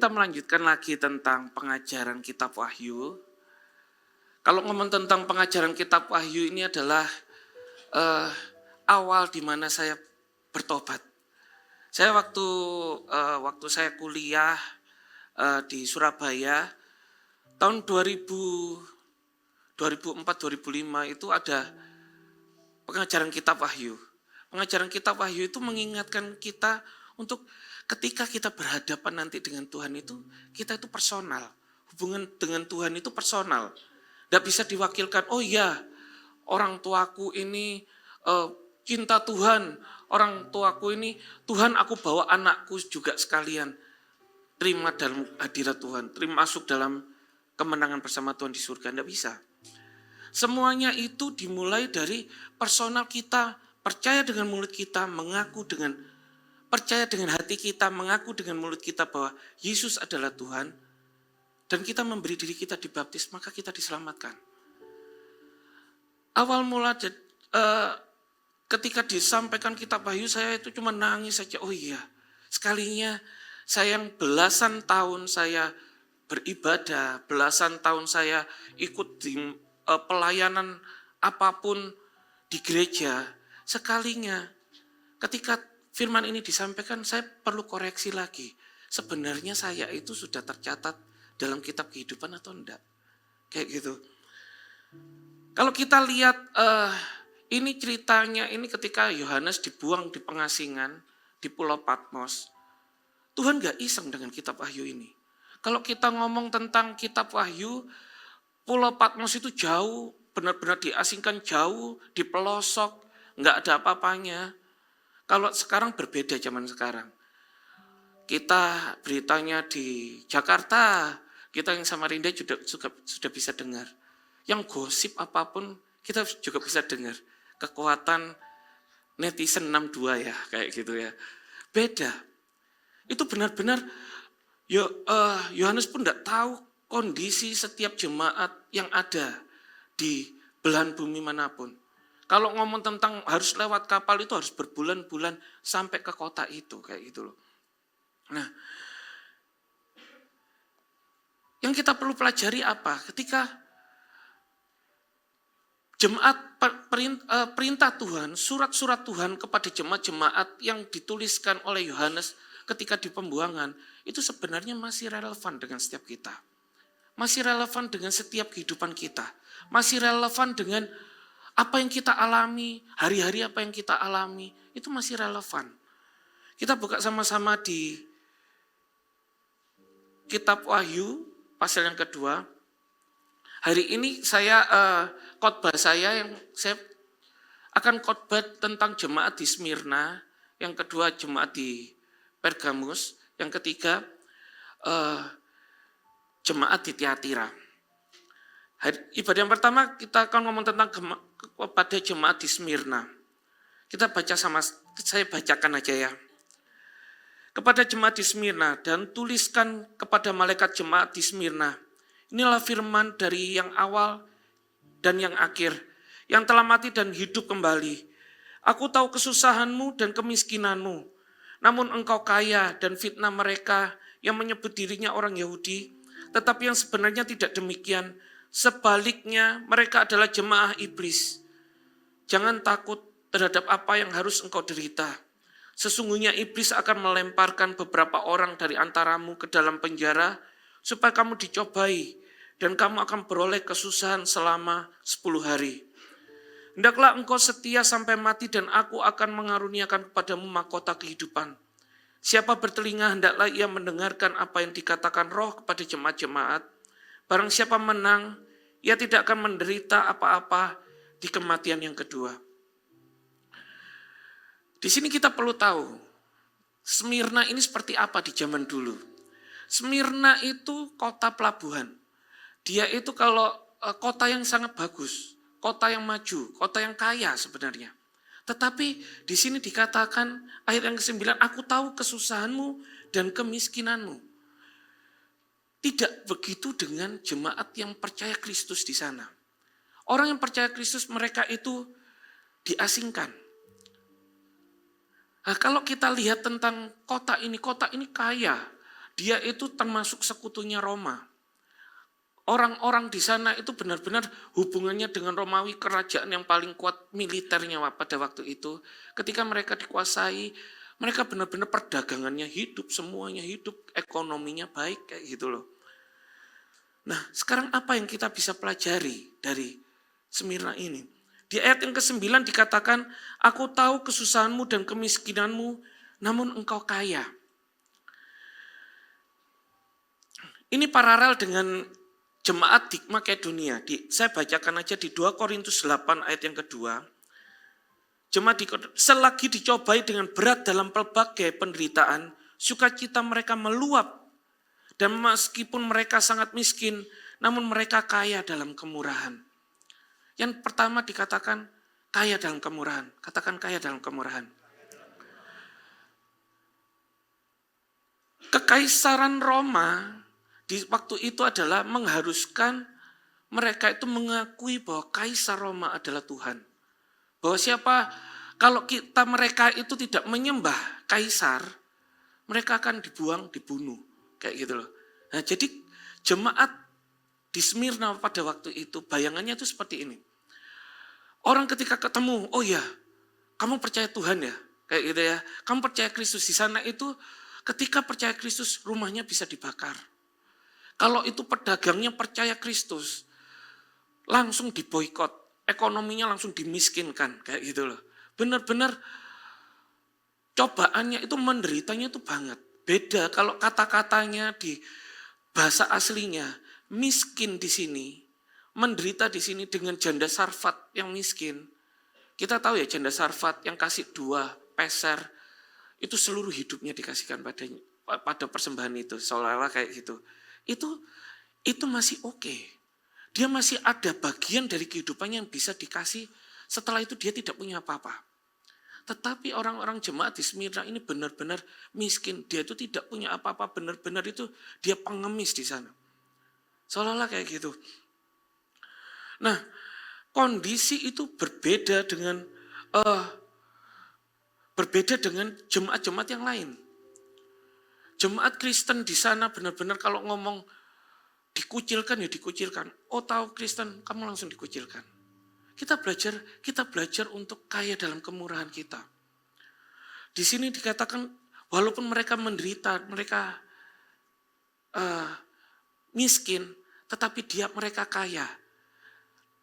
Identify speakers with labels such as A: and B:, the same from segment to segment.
A: kita melanjutkan lagi tentang pengajaran kitab Wahyu. Kalau ngomong tentang pengajaran kitab Wahyu ini adalah awal di mana saya bertobat. Saya waktu saya kuliah di Surabaya tahun 2004-2005 itu ada pengajaran kitab Wahyu. Pengajaran kitab Wahyu itu mengingatkan kita untuk ketika kita berhadapan nanti dengan Tuhan itu, kita itu personal. Hubungan dengan Tuhan itu personal. Tidak bisa diwakilkan, oh iya orang tuaku ini cinta Tuhan, orang tuaku ini Tuhan, aku bawa anakku juga sekalian. Terima dalam hadirat Tuhan, terima masuk dalam kemenangan bersama Tuhan di surga. Tidak bisa. Semuanya itu dimulai dari personal kita, percaya dengan mulut kita, percaya dengan hati kita, mengaku dengan mulut kita bahwa Yesus adalah Tuhan, dan kita memberi diri kita dibaptis, maka kita diselamatkan. Awal mula ketika disampaikan kitab Wahyu, saya itu cuma nangis saja. Oh iya, sekalinya saya yang belasan tahun saya beribadah, belasan tahun saya ikut di pelayanan apapun di gereja, sekalinya ketika firman ini disampaikan, saya perlu koreksi lagi. Sebenarnya saya itu sudah tercatat dalam kitab kehidupan atau enggak? Kayak gitu. Kalau kita lihat ini ceritanya, ini ketika Yohanes dibuang di pengasingan di Pulau Patmos. Tuhan enggak iseng dengan kitab Wahyu ini. Kalau kita ngomong tentang kitab Wahyu, Pulau Patmos itu jauh, benar-benar diasingkan jauh, di pelosok, enggak ada apa-apanya. Kalau sekarang berbeda zaman sekarang. Kita beritanya di Jakarta, kita yang Samarinda sudah bisa dengar. Yang gosip apapun kita juga bisa dengar. Kekuatan netizen 62 ya, kayak gitu ya. Beda. Itu benar-benar Yohanes pun tidak tahu kondisi setiap jemaat yang ada di belahan bumi manapun. Kalau ngomong tentang harus lewat kapal itu harus berbulan-bulan sampai ke kota itu, kayak gitu loh. Nah, yang kita perlu pelajari apa? Ketika perintah Tuhan, surat-surat Tuhan kepada jemaat-jemaat yang dituliskan oleh Yohanes ketika di pembuangan, itu sebenarnya masih relevan dengan setiap kita. Masih relevan dengan setiap kehidupan kita. Masih relevan dengan apa yang kita alami, hari-hari apa yang kita alami, itu masih relevan. Kita buka sama-sama di kitab Wahyu, pasal yang kedua. Hari ini saya akan khotbah tentang jemaat di Smyrna, yang kedua jemaat di Pergamus, yang ketiga jemaat di Tiatira. Ibadah yang pertama kita akan ngomong tentang kepada jemaat di Smyrna. Saya bacakan aja ya. Kepada jemaat di Smyrna, dan tuliskan kepada malaikat jemaat di Smyrna. Inilah firman dari yang awal dan yang akhir, yang telah mati dan hidup kembali. Aku tahu kesusahanmu dan kemiskinanmu, namun engkau kaya dan fitnah mereka yang menyebut dirinya orang Yahudi, tetapi yang sebenarnya tidak demikian. Sebaliknya mereka adalah jemaah iblis. Jangan takut terhadap apa yang harus engkau derita. Sesungguhnya iblis akan melemparkan beberapa orang dari antaramu ke dalam penjara supaya kamu dicobai dan kamu akan beroleh kesusahan selama 10 hari. Hendaklah engkau setia sampai mati dan aku akan mengaruniakan kepadamu mahkota kehidupan. Siapa bertelinga hendaklah ia mendengarkan apa yang dikatakan Roh kepada jemaat-jemaat. Barang siapa menang, ia tidak akan menderita apa-apa di kematian yang kedua. Di sini kita perlu tahu, Smyrna ini seperti apa di zaman dulu. Smyrna itu kota pelabuhan. Dia itu kalau kota yang sangat bagus, kota yang maju, kota yang kaya sebenarnya. Tetapi di sini dikatakan ayat yang ke-9, aku tahu kesusahanmu dan kemiskinanmu. Tidak begitu dengan jemaat yang percaya Kristus di sana. Orang yang percaya Kristus mereka itu diasingkan. Nah, kalau kita lihat tentang kota ini kaya. dia itu termasuk sekutunya Roma. Orang-orang di sana itu benar-benar hubungannya dengan Romawi, kerajaan yang paling kuat militernya pada waktu itu. Ketika mereka dikuasai, mereka benar-benar perdagangannya hidup, semuanya hidup, ekonominya baik kayak gitu loh. Nah, sekarang apa yang kita bisa pelajari dari Smyrna ini? Di ayat yang ke-9 dikatakan, aku tahu kesusahanmu dan kemiskinanmu, namun engkau kaya. Ini paralel dengan jemaat di Makedonia. Saya bacakan aja di 2 Korintus 8 ayat yang kedua. Jemaat selagi dicobai dengan berat dalam pelbagai penderitaan, sukacita mereka meluap. Dan meskipun mereka sangat miskin, namun mereka kaya dalam kemurahan. Yang pertama dikatakan kaya dalam kemurahan. Katakan kaya dalam kemurahan. Kekaisaran Roma di waktu itu adalah mengharuskan mereka itu mengakui bahwa Kaisar Roma adalah Tuhan. Bahwa kalau mereka itu tidak menyembah Kaisar, mereka akan dibunuh. Kayak gitu loh. Nah, jadi jemaat di Smyrna pada waktu itu, bayangannya itu seperti ini. Orang ketika ketemu, oh ya, kamu percaya Tuhan ya? Kayak gitu ya. Kamu percaya Kristus. Di sana itu ketika percaya Kristus, rumahnya bisa dibakar. Kalau itu pedagangnya percaya Kristus, langsung diboikot. Ekonominya langsung dimiskinkan. Kayak gitu loh. Benar-benar cobaannya itu menderitanya itu banget. Beda kalau kata-katanya di bahasa aslinya, miskin di sini, menderita di sini dengan janda Sarfat yang miskin. Kita tahu ya janda Sarfat yang kasih 2 peser, itu seluruh hidupnya dikasihkan pada persembahan itu, seolah-olah kayak gitu. Itu masih oke. Dia masih ada bagian dari kehidupannya yang bisa dikasih, setelah itu dia tidak punya apa-apa. Tetapi orang-orang jemaat di Smyrna ini benar-benar miskin. Dia itu tidak punya apa-apa, benar-benar itu dia pengemis di sana. Seolah-olah kayak gitu. Nah, kondisi itu berbeda dengan jemaat-jemaat yang lain. Jemaat Kristen di sana benar-benar kalau ngomong dikucilkan ya dikucilkan. Oh tahu Kristen, kamu langsung dikucilkan. Kita belajar untuk kaya dalam kemurahan kita. Di sini dikatakan walaupun mereka menderita, mereka miskin, tetapi mereka kaya.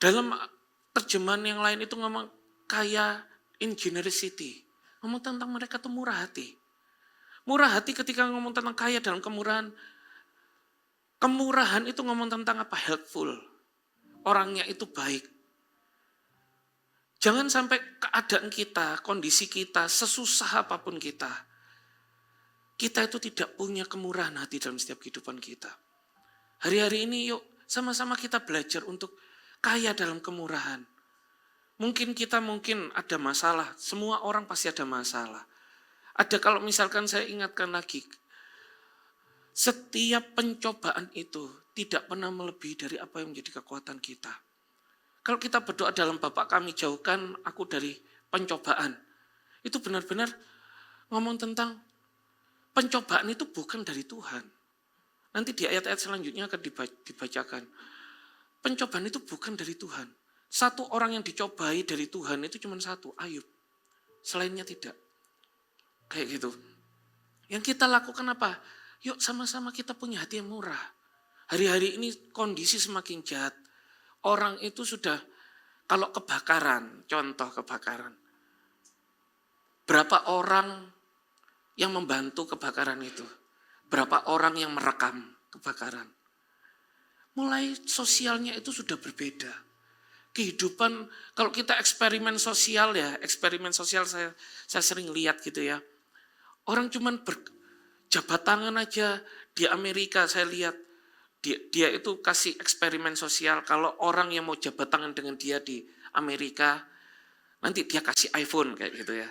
A: Dalam terjemahan yang lain itu ngomong kaya in generosity. Ngomong tentang mereka tuh murah hati. Murah hati ketika ngomong tentang kaya dalam kemurahan. Kemurahan itu ngomong tentang apa? Helpful. Orangnya itu baik. Jangan sampai keadaan kita, kondisi kita, sesusah apapun kita itu tidak punya kemurahan hati dalam setiap kehidupan kita. Hari-hari ini yuk sama-sama kita belajar untuk kaya dalam kemurahan. Mungkin ada masalah, semua orang pasti ada masalah. Kalau misalkan saya ingatkan lagi, setiap pencobaan itu tidak pernah melebihi dari apa yang menjadi kekuatan kita. Kalau kita berdoa dalam Bapa kami jauhkan aku dari pencobaan. Itu benar-benar ngomong tentang pencobaan itu bukan dari Tuhan. Nanti di ayat-ayat selanjutnya akan dibacakan. Pencobaan itu bukan dari Tuhan. Satu orang yang dicobai dari Tuhan itu cuma satu, Ayub. Selainnya tidak. Kayak gitu. Yang kita lakukan apa? Yuk sama-sama kita punya hati yang murah. Hari-hari ini kondisi semakin jahat. Orang itu sudah, kalau kebakaran, contoh kebakaran. Berapa orang yang membantu kebakaran itu? Berapa orang yang merekam kebakaran? Mulai sosialnya itu sudah berbeda. Kehidupan, kalau kita eksperimen sosial saya sering lihat gitu ya. Orang cuman berjabat tangan aja di Amerika saya lihat. Dia itu kasih eksperimen sosial, kalau orang yang mau jabat tangan dengan dia di Amerika, nanti dia kasih iPhone kayak gitu ya.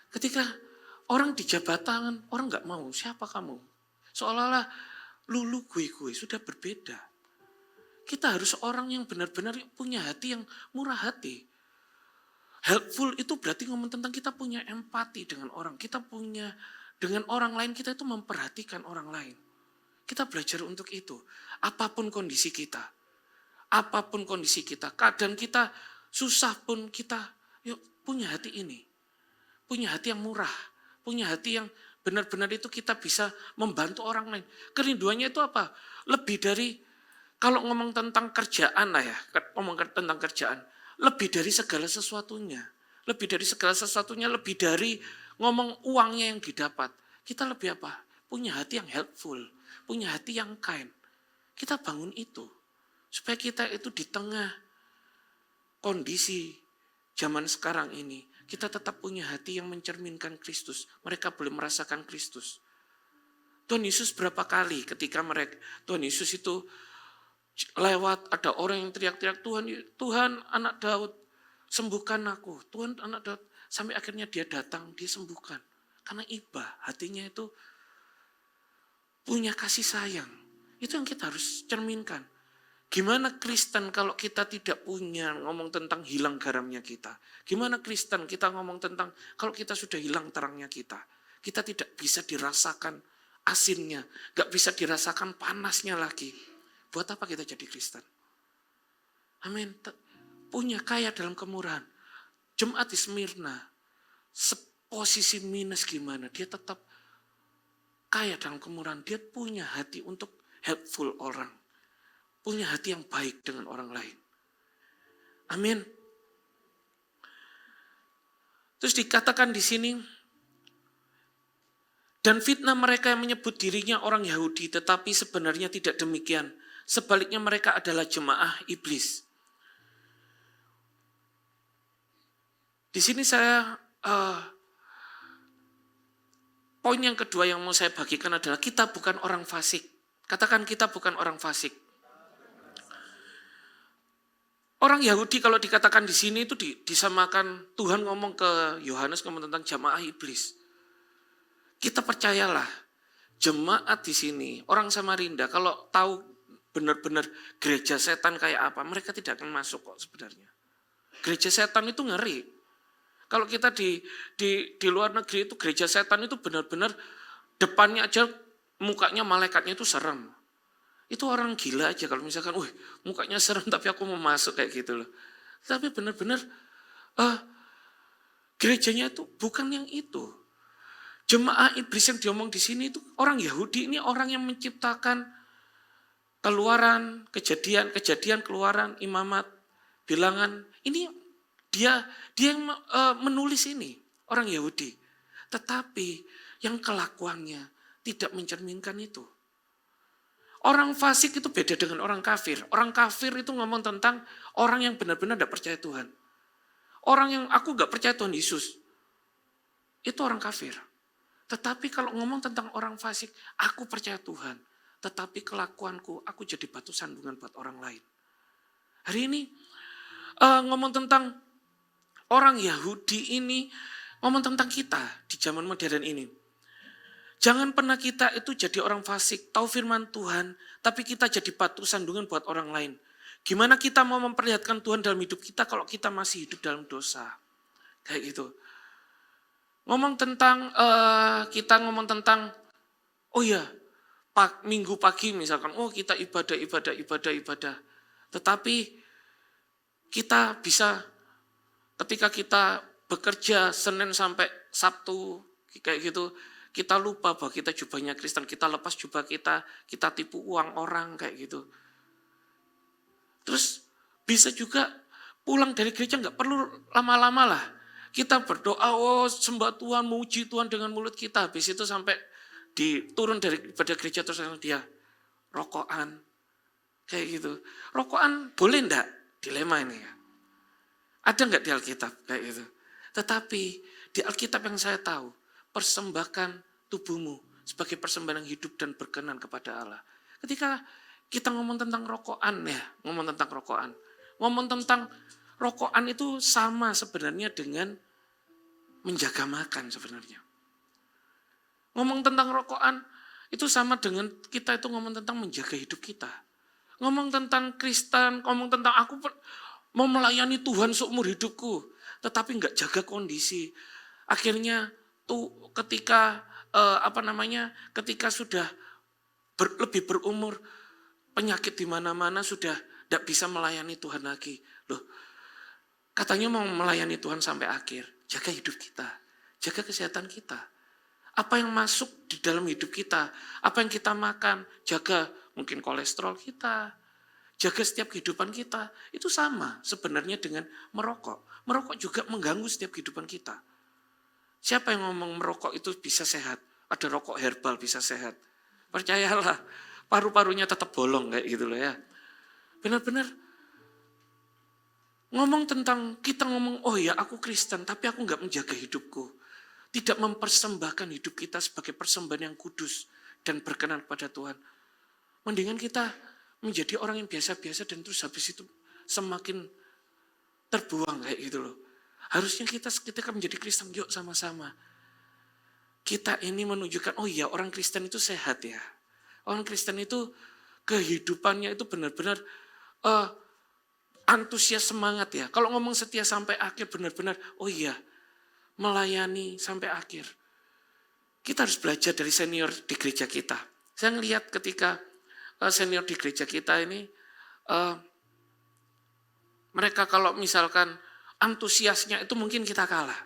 A: Ketika orang di jabat tangan, orang gak mau, siapa kamu? Seolah-olah lu gue, sudah berbeda. Kita harus orang yang benar-benar punya hati yang murah hati. Helpful itu berarti ngomong tentang kita punya empati dengan orang. Dengan orang lain kita itu memperhatikan orang lain. Kita belajar untuk itu. Apapun kondisi kita. Apapun kondisi kita. Kadang kita susah pun kita yuk punya hati ini. Punya hati yang murah. Punya hati yang benar-benar itu kita bisa membantu orang lain. Kerinduannya itu apa? Lebih dari, kalau ngomong tentang kerjaan lah ya. Ngomong tentang kerjaan. Lebih dari segala sesuatunya. Lebih dari segala sesuatunya. Lebih dari ngomong uangnya yang didapat. Kita lebih apa? Punya hati yang helpful. Punya hati yang kind. Kita bangun itu. Supaya kita itu di tengah kondisi zaman sekarang ini, kita tetap punya hati yang mencerminkan Kristus. Mereka boleh merasakan Kristus. Tuhan Yesus berapa kali ketika Tuhan Yesus itu lewat, ada orang yang teriak-teriak, Tuhan, Tuhan anak Daud, sembuhkan aku. Tuhan anak Daud, sampai akhirnya dia datang, dia sembuhkan. Karena iba, hatinya itu punya kasih sayang. Itu yang kita harus cerminkan. Gimana Kristen kalau kita tidak punya ngomong tentang hilang garamnya kita? Gimana Kristen kita ngomong tentang kalau kita sudah hilang terangnya kita? Kita tidak bisa dirasakan asinnya, gak bisa dirasakan panasnya lagi. Buat apa kita jadi Kristen? Amin. Punya kaya dalam kemurahan. Jemaat di Smyrna, posisi minus gimana? Dia tetap kaya dalam kemurahan. Dia punya hati untuk helpful orang. Punya hati yang baik dengan orang lain. Amin. Terus dikatakan di sini, dan fitnah mereka yang menyebut dirinya orang Yahudi, tetapi sebenarnya tidak demikian. Sebaliknya mereka adalah jemaah iblis. Di sini saya, poin yang kedua yang mau saya bagikan adalah kita bukan orang fasik. Katakan kita bukan orang fasik. Orang Yahudi kalau dikatakan di sini itu disamakan, Tuhan ngomong ke Yohanes ngomong tentang jemaah iblis. Kita percayalah, jemaat di sini, orang Samarinda kalau tahu benar-benar gereja setan kayak apa, mereka tidak akan masuk kok sebenarnya. Gereja setan itu ngeri. Kalau kita di luar negeri itu gereja setan itu benar-benar depannya aja mukanya malaikatnya itu serem. Itu orang gila aja kalau misalkan, mukanya serem tapi aku mau masuk kayak gitu loh. Tapi benar-benar gerejanya itu bukan yang itu. Jemaah iblis yang diomong di sini itu orang Yahudi, ini orang yang menciptakan Keluaran, kejadian, Keluaran, Imamat, Bilangan. Ini dia yang menulis ini, orang Yahudi. Tetapi yang kelakuannya tidak mencerminkan itu. Orang fasik itu beda dengan orang kafir. Orang kafir itu ngomong tentang orang yang benar-benar tidak percaya Tuhan. Orang yang aku gak percaya Tuhan Yesus. Itu orang kafir. Tetapi kalau ngomong tentang orang fasik, aku percaya Tuhan. Tetapi kelakuanku, aku jadi batu sandungan buat orang lain. Hari ini ngomong tentang orang Yahudi ini, ngomong tentang kita di zaman modern ini. Jangan pernah kita itu jadi orang fasik, tahu firman Tuhan, tapi kita jadi batu sandungan buat orang lain. Gimana kita mau memperlihatkan Tuhan dalam hidup kita kalau kita masih hidup dalam dosa? Kayak gitu. Kita ngomong tentang, minggu pagi misalkan, kita ibadah. Tetapi kita bisa, ketika kita bekerja Senin sampai Sabtu, kayak gitu, kita lupa bahwa kita jubahnya Kristen, kita lepas jubah kita tipu uang orang kayak gitu. Terus bisa juga pulang dari gereja nggak perlu lama-lama lah. Kita berdoa, sembah Tuhan, memuji Tuhan dengan mulut kita. Habis itu sampai turun daripada gereja terus dia rokokan kayak gitu. Rokokan boleh enggak? Dilema ini ya. Ada enggak di Alkitab kayak gitu? Tetapi di Alkitab yang saya tahu, persembahkan tubuhmu sebagai persembahan yang hidup dan berkenan kepada Allah. Ketika kita ngomong tentang rokokan ngomong tentang rokokan itu sama sebenarnya dengan menjaga makan sebenarnya. Ngomong tentang rokokan itu sama dengan kita itu ngomong tentang menjaga hidup kita. Ngomong tentang Kristen, ngomong tentang aku mau melayani Tuhan seumur hidupku, tetapi enggak jaga kondisi. Akhirnya ketika sudah lebih berumur, penyakit di mana-mana sudah tidak bisa melayani Tuhan lagi. Loh, katanya mau melayani Tuhan sampai akhir. Jaga hidup kita, jaga kesehatan kita. Apa yang masuk di dalam hidup kita, apa yang kita makan, jaga mungkin kolesterol kita, jaga setiap kehidupan kita. Itu sama sebenarnya dengan merokok. Merokok juga mengganggu setiap kehidupan kita. Siapa yang ngomong merokok itu bisa sehat? Ada rokok herbal bisa sehat. Percayalah, paru-parunya tetap bolong kayak gitu loh ya. Benar-benar ngomong tentang, kita ngomong, oh ya aku Kristen, tapi aku nggak menjaga hidupku. Tidak mempersembahkan hidup kita sebagai persembahan yang kudus dan berkenan kepada Tuhan. Mendingan kita menjadi orang yang biasa-biasa dan terus habis itu semakin terbuang kayak gitu loh. Harusnya kita ketika menjadi Kristen, yuk sama-sama. Kita ini menunjukkan, oh iya orang Kristen itu sehat ya. Orang Kristen itu kehidupannya itu benar-benar antusias semangat ya. Kalau ngomong setia sampai akhir benar-benar, oh iya melayani sampai akhir. Kita harus belajar dari senior di gereja kita. Saya ngelihat ketika senior di gereja kita ini, mereka kalau misalkan antusiasnya itu mungkin kita kalah.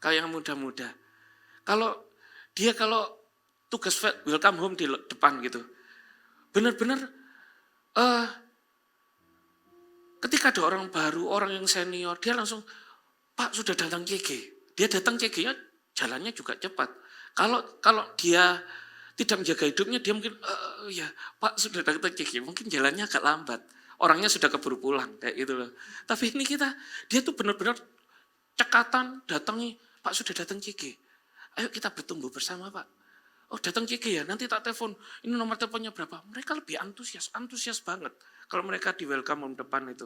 A: Kalau yang muda-muda. Kalau tugas welcome home di depan gitu. Benar-benar ketika ada orang baru, orang yang senior, dia langsung, Pak sudah datang CG. Dia datang CG-nya jalannya juga cepat. Kalau dia tidak menjaga hidupnya, dia mungkin, ya Pak sudah datang CG, mungkin jalannya agak lambat. Orangnya sudah keburu pulang, kayak gitu loh. Tapi ini dia tuh benar-benar cekatan, datangi, Pak sudah datang CG. Ayo kita bertumbuh bersama Pak. Oh datang CG ya, nanti tak telepon, ini nomor teleponnya berapa. Mereka lebih antusias banget. Kalau mereka di welcome home depan itu.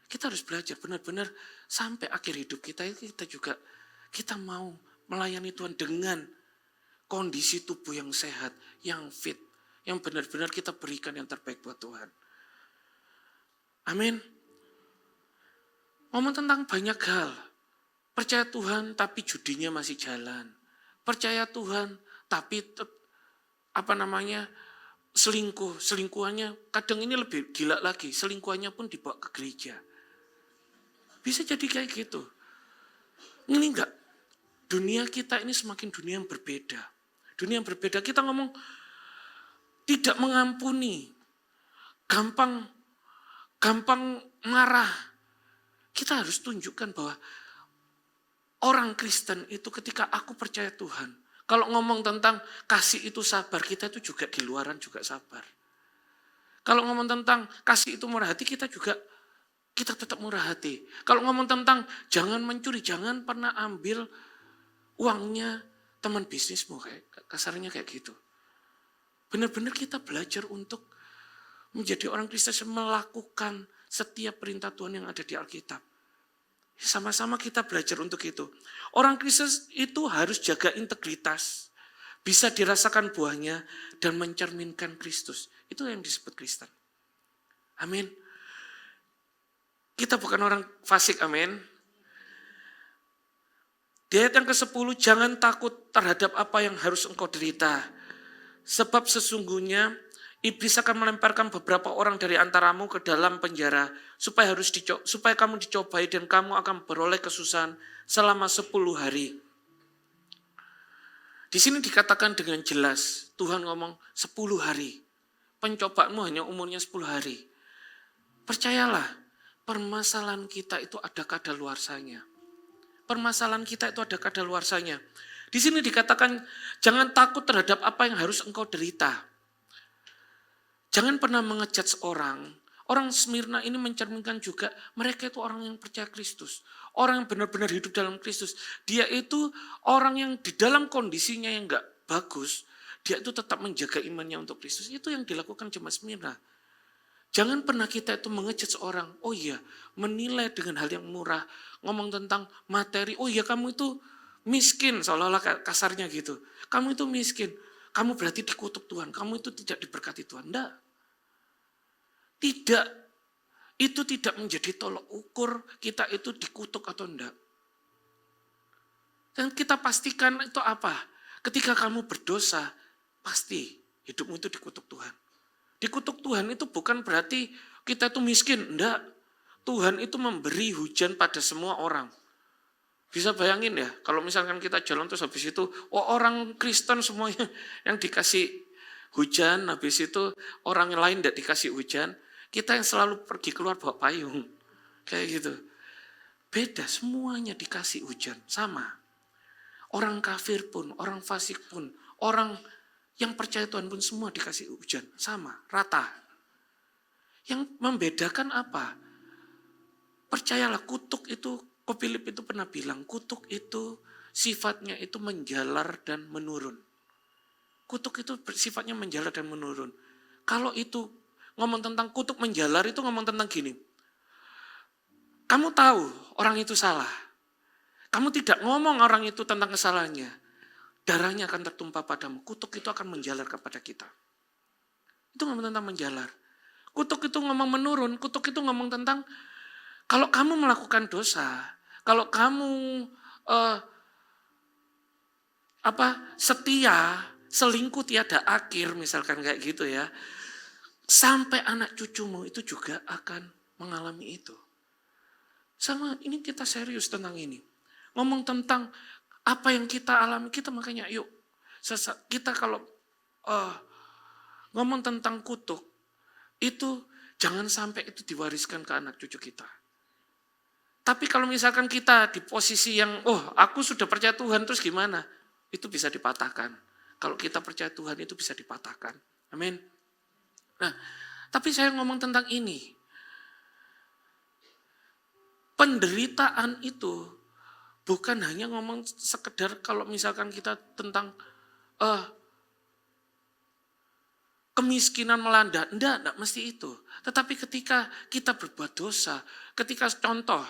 A: Kita harus belajar benar-benar sampai akhir hidup kita juga, kita mau melayani Tuhan dengan kondisi tubuh yang sehat, yang fit, yang benar-benar kita berikan yang terbaik buat Tuhan. Amin. Ngomong tentang banyak hal. Percaya Tuhan tapi judinya masih jalan. Percaya Tuhan tapi selingkuhannya kadang ini lebih gila lagi. Selingkuhannya pun dibawa ke gereja. Bisa jadi kayak gitu. Ini enggak. Dunia kita ini semakin dunia yang berbeda. Dunia yang berbeda. Kita ngomong tidak mengampuni. Gampang marah. Kita harus tunjukkan bahwa orang Kristen itu ketika aku percaya Tuhan. Kalau ngomong tentang kasih itu sabar, kita itu juga di luaran juga sabar. Kalau ngomong tentang kasih itu murah hati, kita tetap murah hati. Kalau ngomong tentang jangan mencuri, jangan pernah ambil uangnya teman bisnismu, kayak kasarnya kayak gitu. Benar-benar kita belajar untuk menjadi orang Kristen yang melakukan setiap perintah Tuhan yang ada di Alkitab. Sama-sama kita belajar untuk itu. Orang Kristen itu harus jaga integritas, bisa dirasakan buahnya dan mencerminkan Kristus. Itu yang disebut Kristen. Amin. Kita bukan orang fasik, amin. Di ayat yang ke-10, jangan takut terhadap apa yang harus engkau derita. Sebab sesungguhnya iblis akan melemparkan beberapa orang dari antaramu ke dalam penjara, supaya kamu dicobai dan kamu akan beroleh kesusahan selama 10 hari. Di sini dikatakan dengan jelas, Tuhan ngomong 10 hari. Pencobaanmu hanya umurnya 10 hari. Percayalah, permasalahan kita itu ada kadaluarsanya. Permasalahan kita itu ada kadaluarsanya. Di sini dikatakan, jangan takut terhadap apa yang harus engkau derita. Jangan pernah mengejudge orang. Orang Smyrna ini mencerminkan juga mereka itu orang yang percaya Kristus. Orang yang benar-benar hidup dalam Kristus. Dia itu orang yang di dalam kondisinya yang enggak bagus, dia itu tetap menjaga imannya untuk Kristus. Itu yang dilakukan jemaat Smyrna. Jangan pernah kita itu mengejudge orang. Oh iya, menilai dengan hal yang murah. Ngomong tentang materi. Oh iya, kamu itu miskin. Seolah-olah kasarnya gitu. Kamu itu miskin. Kamu berarti dikutuk Tuhan. Kamu itu tidak diberkati Tuhan. Enggak. Tidak. Itu tidak menjadi tolok ukur kita itu dikutuk atau enggak. Dan kita pastikan itu apa? Ketika kamu berdosa, pasti hidupmu itu dikutuk Tuhan. Dikutuk Tuhan itu bukan berarti kita itu miskin, enggak. Tuhan itu memberi hujan pada semua orang. Bisa bayangin ya, kalau misalkan kita jalan terus habis itu, orang Kristen semuanya yang dikasih hujan, habis itu orang lain tidak dikasih hujan, kita yang selalu pergi keluar bawa payung. Kayak gitu. Beda, semuanya dikasih hujan, sama. Orang kafir pun, orang fasik pun, orang yang percaya Tuhan pun semua dikasih hujan, sama, rata. Yang membedakan apa? Percayalah, kutuk itu, Ko Philip itu pernah bilang, kutuk itu sifatnya itu menjalar dan menurun. Kutuk itu sifatnya menjalar dan menurun. Kalau itu ngomong tentang kutuk menjalar itu ngomong tentang gini. Kamu tahu orang itu salah. Kamu tidak ngomong orang itu tentang kesalahannya. Darahnya akan tertumpah padamu. Kutuk itu akan menjalar kepada kita. Itu ngomong tentang menjalar. Kutuk itu ngomong menurun. Kutuk itu ngomong tentang kalau kamu melakukan dosa, kalau kamu setia, selingkuh tiada akhir, misalkan kayak gitu ya. Sampai anak cucumu itu juga akan mengalami itu. Sama ini kita serius tentang ini. Ngomong tentang apa yang kita alami, kita makanya yuk. Kita kalau ngomong tentang kutuk, itu jangan sampai itu diwariskan ke anak cucu kita. Tapi kalau misalkan kita di posisi yang, aku sudah percaya Tuhan, terus gimana? Itu bisa dipatahkan. Kalau kita percaya Tuhan itu bisa dipatahkan. Amin. Nah, tapi saya ngomong tentang ini. Penderitaan itu bukan hanya ngomong sekedar kalau misalkan kita tentang kemiskinan melanda. Enggak mesti itu. Tetapi ketika kita berbuat dosa, ketika contoh,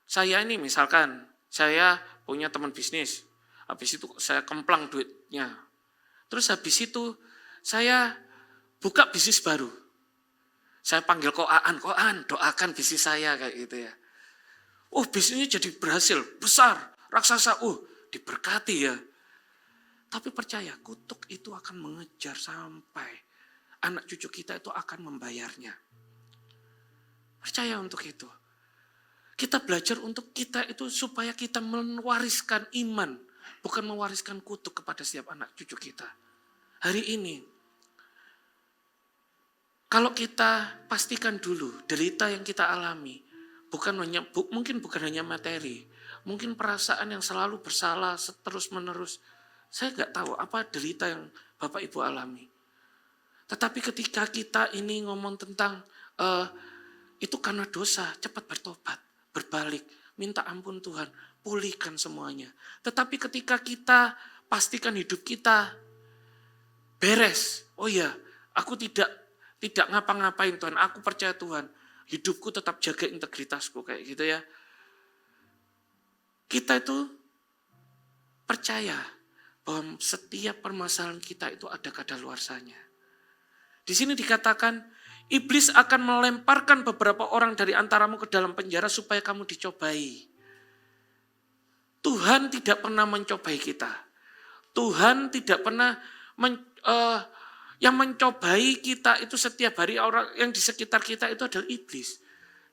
A: saya ini misalkan, saya punya teman bisnis, habis itu saya kemplang duitnya. Terus habis itu saya buka bisnis baru. Saya panggil Koan, doakan bisnis saya kayak gitu ya. Bisnisnya jadi berhasil, besar, raksasa, diberkati ya. Tapi percaya, kutuk itu akan mengejar sampai anak cucu kita itu akan membayarnya. Percaya untuk itu. Kita belajar untuk kita itu supaya kita mewariskan iman, bukan mewariskan kutuk kepada setiap anak cucu kita. Hari ini, kalau kita pastikan dulu derita yang kita alami, mungkin bukan hanya materi, mungkin perasaan yang selalu bersalah terus menerus. Saya nggak tahu apa derita yang Bapak Ibu alami. Tetapi ketika kita ini ngomong tentang itu karena dosa, cepat bertobat, berbalik, minta ampun Tuhan, pulihkan semuanya. Tetapi ketika kita pastikan hidup kita beres, aku tidak ngapa-ngapain Tuhan, aku percaya Tuhan, hidupku tetap jaga integritasku kayak gitu ya. Kita itu percaya bahwa setiap permasalahan kita itu ada kadaluarsanya. Di sini dikatakan, iblis akan melemparkan beberapa orang dari antaramu ke dalam penjara supaya kamu dicobai. Tuhan tidak pernah mencobai kita. Tuhan tidak pernah yang mencobai kita itu setiap hari, orang yang di sekitar kita itu adalah iblis.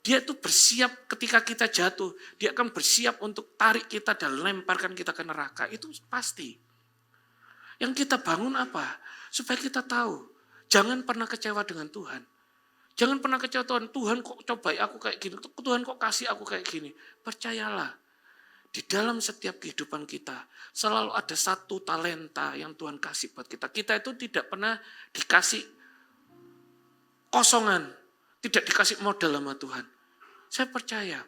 A: Dia itu bersiap ketika kita jatuh, dia akan bersiap untuk tarik kita dan lemparkan kita ke neraka. Itu pasti. Yang kita bangun apa? Supaya kita tahu, jangan pernah kecewa dengan Tuhan. Jangan pernah kecewa Tuhan kok cobai aku kayak gini, Tuhan kok kasih aku kayak gini. Percayalah, di dalam setiap kehidupan kita selalu ada satu talenta yang Tuhan kasih buat kita. Kita itu tidak pernah dikasih kosongan, tidak dikasih modal sama Tuhan. Saya percaya,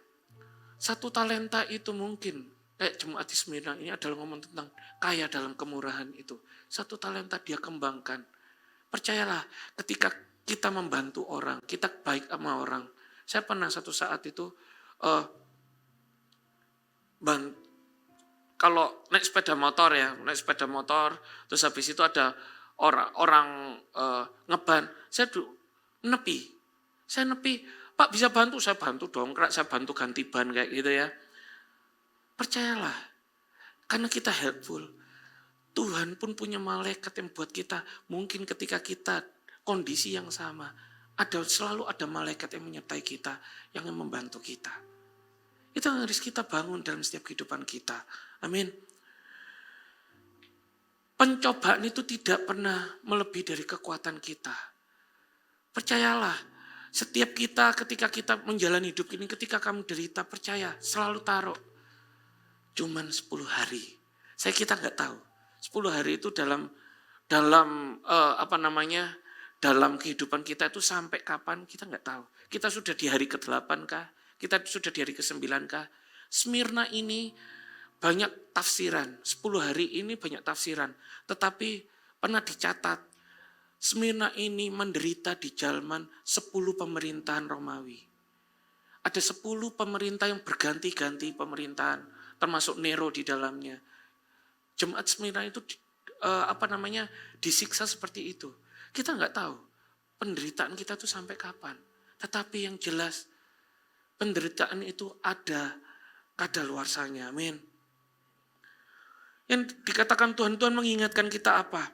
A: satu talenta itu mungkin, kayak jemaat di Smyrna ini adalah ngomong tentang kaya dalam kemurahan itu. Satu talenta dia kembangkan. Percayalah, ketika kita membantu orang, kita baik sama orang. Saya pernah satu saat itu, kalau naik sepeda motor, terus habis itu ada orang ngeban, saya nepi, Pak bisa bantu, saya bantu dongkrak, saya bantu ganti ban kayak gitu ya. Percayalah, karena kita helpful, Tuhan pun punya malaikat yang buat kita. Mungkin ketika kita kondisi yang sama, selalu ada malaikat yang menyertai kita, yang membantu kita. Itu yang harus kita bangun dalam setiap kehidupan kita. Amin. Pencobaan itu tidak pernah melebihi dari kekuatan kita. Percayalah, setiap kita ketika kita menjalani hidup ini, ketika kamu derita, percaya, selalu taruh. Cuman 10 hari. Kita nggak tahu. 10 hari itu dalam dalam kehidupan kita itu sampai kapan kita nggak tahu. Kita sudah di hari ke-8 kah? Kita sudah di hari ke-9 kah? Smyrna ini banyak tafsiran. 10 hari ini banyak tafsiran. Tetapi pernah dicatat, Smyrna ini menderita di zaman 10 pemerintahan Romawi. Ada 10 pemerintah yang berganti-ganti pemerintahan, termasuk Nero di dalamnya. Jemaat Smyrna itu disiksa seperti itu. Kita nggak tahu penderitaan kita itu sampai kapan. Tetapi yang jelas penderitaan itu ada kadaluarsanya. Amin. Yang dikatakan Tuhan mengingatkan kita apa?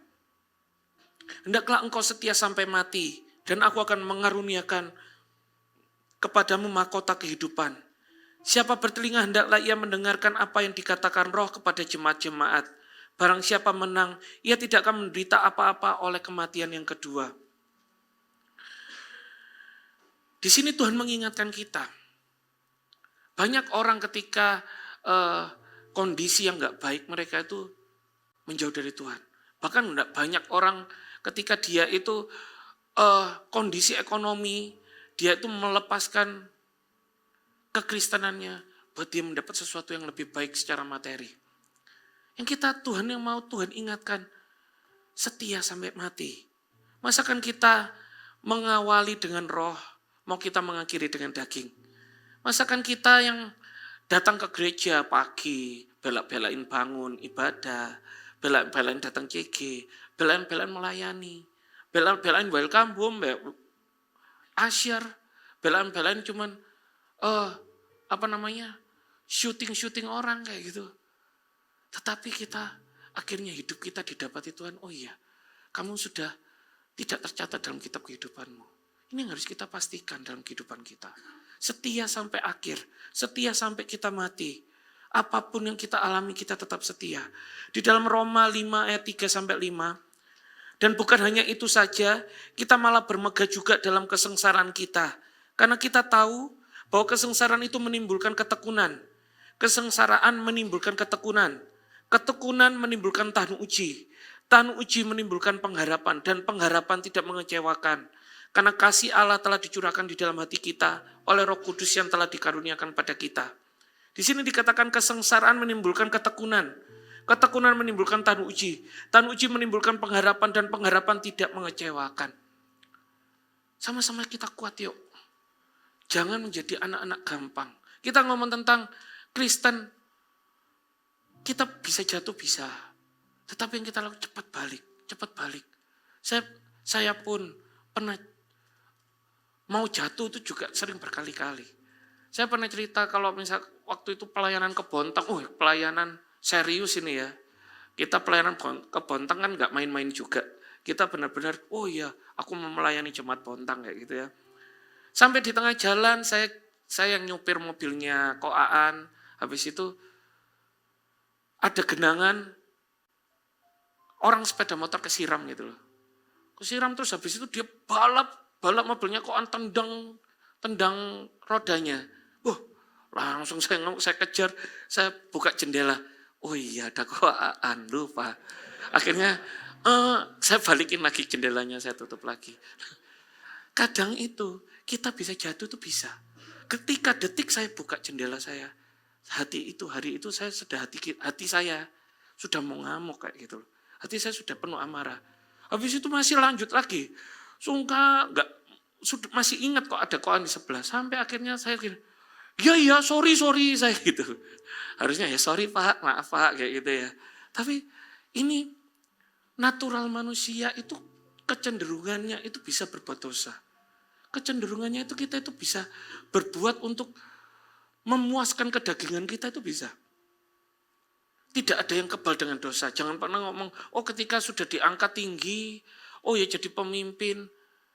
A: Hendaklah engkau setia sampai mati, dan aku akan mengaruniakan kepadamu mahkota kehidupan. Siapa bertelinga hendaklah ia mendengarkan apa yang dikatakan Roh kepada jemaat-jemaat. Barang siapa menang, ia tidak akan menderita apa-apa oleh kematian yang kedua. Di sini Tuhan mengingatkan kita. Banyak orang ketika kondisi yang gak baik, mereka itu menjauh dari Tuhan. Bahkan banyak orang ketika dia itu kondisi ekonomi, dia itu melepaskan kekristenannya buat dia mendapat sesuatu yang lebih baik secara materi. Yang Tuhan yang mau Tuhan ingatkan, setia sampai mati. Masakan kita mengawali dengan roh, mau kita mengakhiri dengan daging. Masakan kita yang datang ke gereja pagi, bela-belain bangun ibadah, bela-belain datang CG, bela-belain melayani, bela-belain welcome home, asyar, bela-belain cuman syuting orang kayak gitu. Tetapi kita akhirnya hidup kita didapati Tuhan, oh iya, kamu sudah tidak tercatat dalam kitab kehidupanmu. Ini yang harus kita pastikan dalam kehidupan kita. Setia sampai akhir, setia sampai kita mati. Apapun yang kita alami, kita tetap setia. Di dalam Roma 5 ayat 3 sampai 5. Dan bukan hanya itu saja, kita malah bermegah juga dalam kesengsaraan kita. Karena kita tahu bahwa kesengsaraan itu menimbulkan ketekunan. Kesengsaraan menimbulkan ketekunan. Ketekunan menimbulkan tahan uji. Tahan uji menimbulkan pengharapan. Dan pengharapan tidak mengecewakan. Karena kasih Allah telah dicurahkan di dalam hati kita oleh Roh Kudus yang telah dikaruniakan pada kita. Di sini dikatakan kesengsaraan menimbulkan ketekunan. Ketekunan menimbulkan tahan uji. Tahan uji menimbulkan pengharapan dan pengharapan tidak mengecewakan. Sama-sama kita kuat yuk. Jangan menjadi anak-anak gampang. Kita ngomong tentang Kristen, kita bisa jatuh bisa. Tetapi yang kita lakukan cepat balik. Saya pun pernah mau jatuh itu juga sering berkali-kali. Saya pernah cerita kalau misal waktu itu pelayanan ke Bontang, pelayanan serius ini ya. Kita pelayanan ke Bontang kan nggak main-main juga. Kita benar-benar, oh iya, aku mau melayani jemaat Bontang kayak gitu ya. Sampai di tengah jalan saya yang nyupir mobilnya Koaan, habis itu ada genangan orang sepeda motor kesiram gitu loh. Kesiram terus habis itu dia balap mobilnya Koaan tendang rodanya. Langsung saya kejar, saya buka jendela. Oh iya, ada Koaan, lupa. Akhirnya saya balikin lagi jendelanya, saya tutup lagi. Kadang itu kita bisa jatuh itu bisa. Ketika detik saya buka jendela saya, hari itu saya sudah hati saya sudah mau ngamuk kayak gitu. Hati saya sudah penuh amarah. Habis itu masih lanjut lagi. Masih ingat kok ada Koan di sebelah. Sampai akhirnya saya gini, ya sorry saya gitu. Harusnya ya sorry Pak, maaf Pak kayak gitu ya. Tapi ini natural manusia itu kecenderungannya itu bisa berbuat dosa. Kecenderungannya itu kita itu bisa berbuat untuk memuaskan kedagingan kita itu bisa. Tidak ada yang kebal dengan dosa. Jangan pernah ngomong, oh ketika sudah diangkat tinggi, oh ya jadi pemimpin,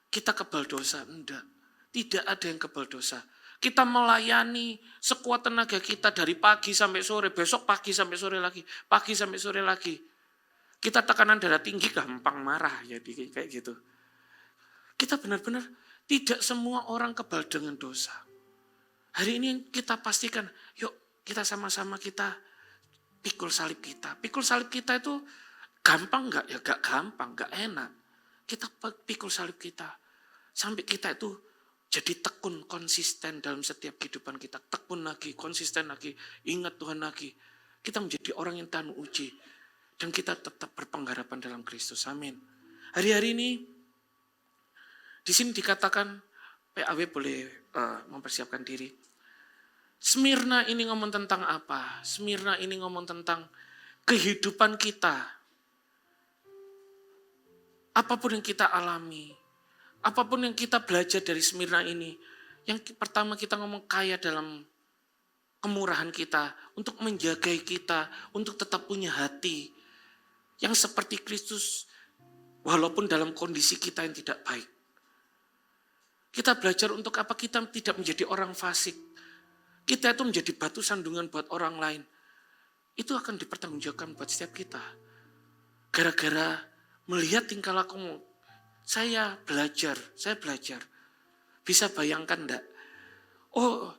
A: kita kebal dosa. Enggak. Tidak ada yang kebal dosa. Kita melayani sekuat tenaga kita dari pagi sampai sore, besok pagi sampai sore lagi, pagi sampai sore lagi. Kita tekanan darah tinggi gampang marah, jadi kayak gitu. Kita benar-benar tidak semua orang kebal dengan dosa. Hari ini kita pastikan, yuk kita sama-sama kita pikul salib kita. Pikul salib kita itu gampang enggak? Ya enggak gampang, enggak enak. Kita pikul salib kita. Sampai kita itu jadi tekun, konsisten dalam setiap kehidupan kita. Tekun lagi, konsisten lagi, ingat Tuhan lagi. Kita menjadi orang yang tahan uji. Dan kita tetap berpengharapan dalam Kristus. Amin. Hari-hari ini, di sini dikatakan, PAW boleh mempersiapkan diri. Smyrna ini ngomong tentang apa? Smyrna ini ngomong tentang kehidupan kita. Apapun yang kita alami, apapun yang kita belajar dari Smyrna ini, yang pertama kita ngomong kaya dalam kemurahan kita, untuk menjagai kita, untuk tetap punya hati yang seperti Kristus, walaupun dalam kondisi kita yang tidak baik. Kita belajar untuk apa? Kita tidak menjadi orang fasik. Kita itu menjadi batu sandungan buat orang lain. Itu akan dipertanggungjawabkan buat setiap kita. Gara-gara melihat tingkah lakumu, saya belajar. Bisa bayangkan enggak? Oh,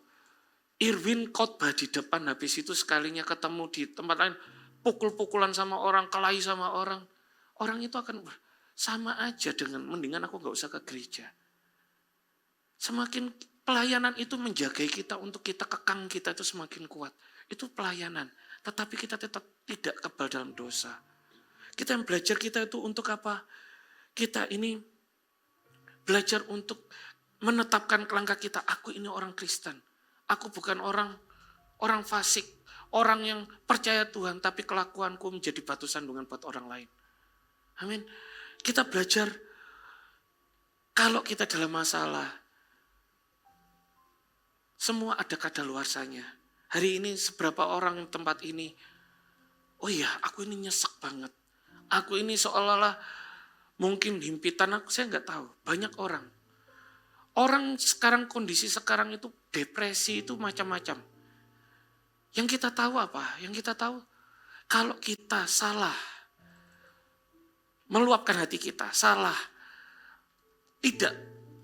A: Irwin khotbah di depan, habis itu sekalinya ketemu di tempat lain, pukul-pukulan sama orang, kelahi sama orang. Orang itu akan sama aja dengan, mendingan aku gak usah ke gereja. Semakin pelayanan itu menjaga kita untuk kita kekang kita itu semakin kuat. Itu pelayanan. Tetapi kita tetap tidak kebal dalam dosa. Kita yang belajar kita itu untuk apa? Kita ini belajar untuk menetapkan langkah kita. Aku ini orang Kristen. Aku bukan orang fasik. Orang yang percaya Tuhan tapi kelakuanku menjadi batu sandungan buat orang lain. Amin. Kita belajar kalau kita dalam masalah, semua ada kadaluarsanya. Hari ini seberapa orang yang tempat ini, oh iya aku ini nyesek banget. Aku ini seolah-olah mungkin himpitan aku, saya nggak tahu. Banyak orang. Orang sekarang, kondisi sekarang itu depresi itu macam-macam. Yang kita tahu apa? Yang kita tahu kalau kita salah meluapkan hati kita, salah tidak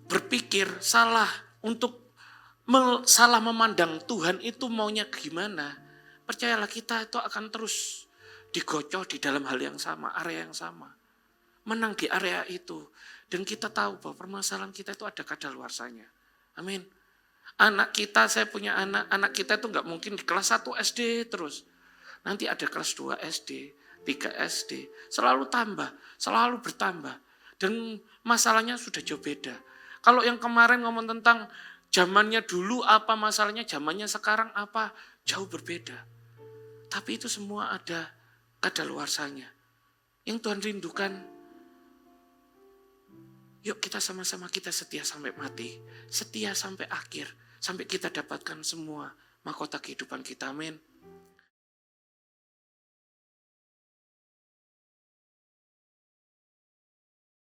A: berpikir, salah untuk salah memandang Tuhan itu maunya gimana, percayalah kita itu akan terus digocoh di dalam hal yang sama, area yang sama. Menang di area itu. Dan kita tahu bahwa permasalahan kita itu ada kadaluarsanya. Amin. Anak kita, saya punya anak kita itu nggak mungkin di kelas 1 SD terus. Nanti ada kelas 2 SD, 3 SD. Selalu tambah, selalu bertambah. Dan masalahnya sudah jauh beda. Kalau yang kemarin ngomong tentang zamannya dulu apa masalahnya, zamannya sekarang apa, jauh berbeda. Tapi itu semua ada kadaluarsanya. Yang Tuhan rindukan, yuk kita sama-sama kita setia sampai mati. Setia sampai akhir. Sampai kita dapatkan semua mahkota kehidupan kita. Amin.